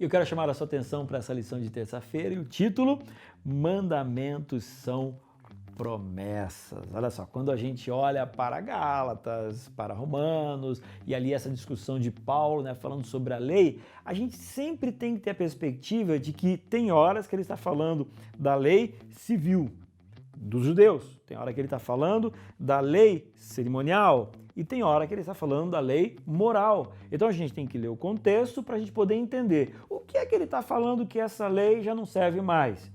E eu quero chamar a sua atenção para essa lição de terça-feira e o título: Mandamentos são promessas. Olha só, quando a gente olha para Gálatas, para Romanos e ali essa discussão de Paulo, né, falando sobre a lei, a gente sempre tem que ter a perspectiva de que tem horas que ele está falando da lei civil dos judeus, tem hora que ele está falando da lei cerimonial e tem hora que ele está falando da lei moral. Então a gente tem que ler o contexto para a gente poder entender o que é que ele está falando que essa lei já não serve mais.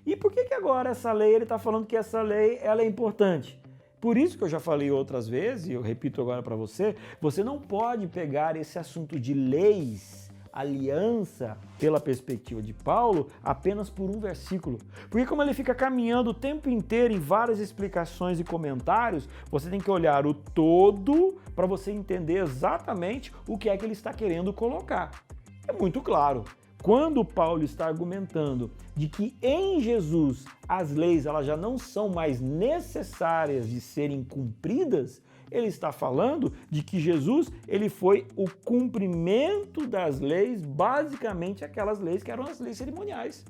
E por que agora essa lei, ele está falando que essa lei ela é importante? Por isso que eu já falei outras vezes, e eu repito agora para você, você não pode pegar esse assunto de leis, aliança, pela perspectiva de Paulo, apenas por um versículo. Porque como ele fica caminhando o tempo inteiro em várias explicações e comentários, você tem que olhar o todo para você entender exatamente o que é que ele está querendo colocar. É muito claro. Quando Paulo está argumentando de que em Jesus as leis elas já não são mais necessárias de serem cumpridas, ele está falando de que Jesus ele foi o cumprimento das leis, basicamente aquelas leis que eram as leis cerimoniais.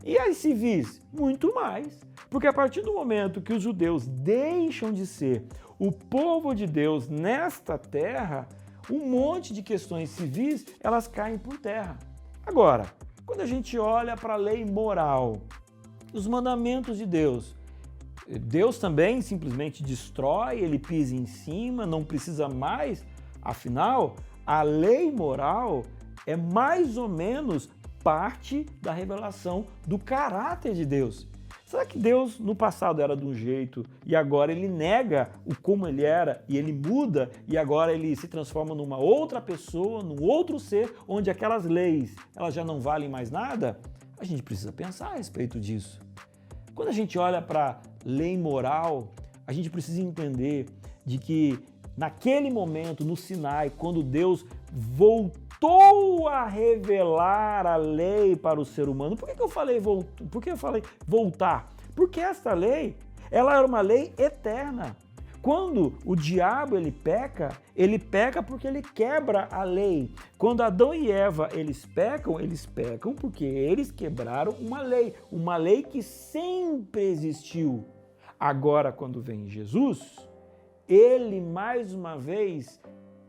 E as civis? Muito mais. Porque a partir do momento que os judeus deixam de ser o povo de Deus nesta terra, um monte de questões civis elas caem por terra. Agora, quando a gente olha para a lei moral, os mandamentos de Deus, Deus também simplesmente destrói, ele pisa em cima, não precisa mais. Afinal, a lei moral é mais ou menos parte da revelação do caráter de Deus. Será que Deus no passado era de um jeito e agora ele nega o como ele era e ele muda e agora ele se transforma numa outra pessoa, num outro ser, onde aquelas leis elas já não valem mais nada? A gente precisa pensar a respeito disso. Quando a gente olha para lei moral, a gente precisa entender de que naquele momento, no Sinai, quando Deus voltou a revelar a lei para o ser humano. Por que eu falei voltar? Porque essa lei, ela era uma lei eterna. Quando o diabo ele peca porque ele quebra a lei. Quando Adão e Eva eles pecam porque eles quebraram uma lei que sempre existiu. Agora, quando vem Jesus, ele mais uma vez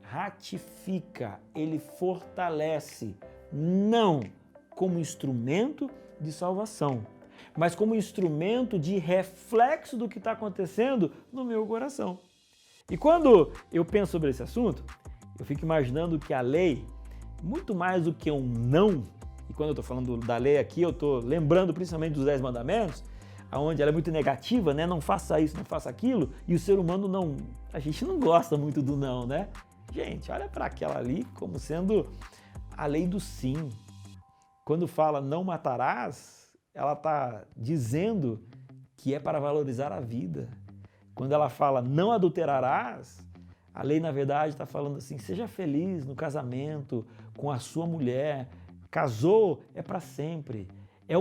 ratifica, ele fortalece, não como instrumento de salvação, mas como instrumento de reflexo do que está acontecendo no meu coração. E quando eu penso sobre esse assunto, eu fico imaginando que a lei, muito mais do que um não, e quando eu estou falando da lei aqui, eu estou lembrando principalmente dos 10 mandamentos, onde ela é muito negativa, né? Não faça isso, não faça aquilo, e o ser humano não, a gente não gosta muito do não, né? Gente, olha para aquela ali como sendo a lei do sim. Quando fala não matarás, ela está dizendo que é para valorizar a vida. Quando ela fala não adulterarás, a lei na verdade está falando assim, seja feliz no casamento com a sua mulher, casou é para sempre. É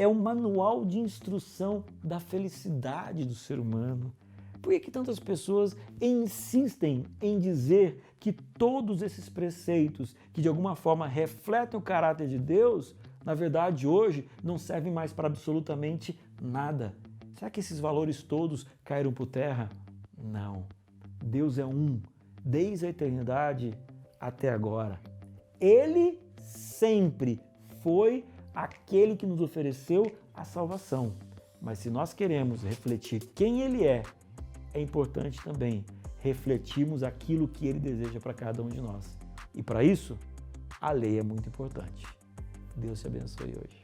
um manual de instrução da felicidade do ser humano. Por que tantas pessoas insistem em dizer que todos esses preceitos, que de alguma forma refletem o caráter de Deus, na verdade hoje não servem mais para absolutamente nada? Será que esses valores todos caíram por terra? Não. Deus é um, desde a eternidade até agora. Ele sempre foi aquele que nos ofereceu a salvação. Mas se nós queremos refletir quem Ele é importante também refletirmos aquilo que Ele deseja para cada um de nós. E para isso, a lei é muito importante. Deus te abençoe hoje.